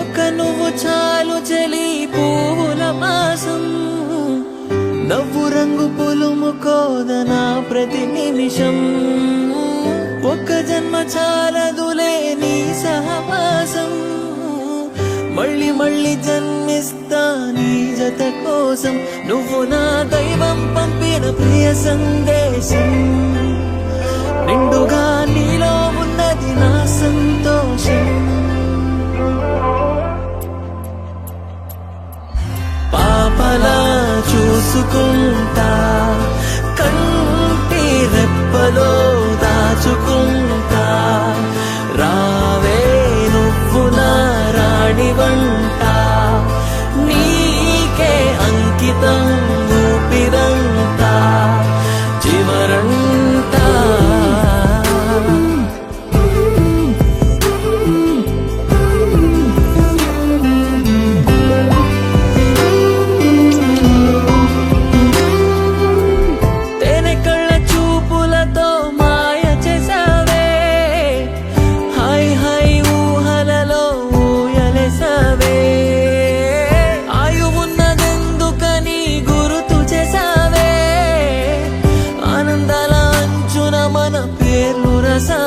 ఒక్క నువ్వు చాలు చలి పువ్వుల మాసం నవ్వు రంగు పులుముకోదనా ప్రతి నిమిషం ఒక్క జన్మ చాలదులే నీ సహవాసం మళ్ళీ మళ్ళీ జన్మిస్తా నీ జత కోసం నువ్వు నా దైవం పంపిన ప్రియ సందేశం నిండుగా నీలో ఉన్నది నా సంతోషం పాపలా చూసుకుంటా కంటి రెప్పలో దాచుకుంటా రావే నువ్వు నా రాణి వంట నీకే అంకితం ఊపిరంతా చివరంతా పేర్లు రసా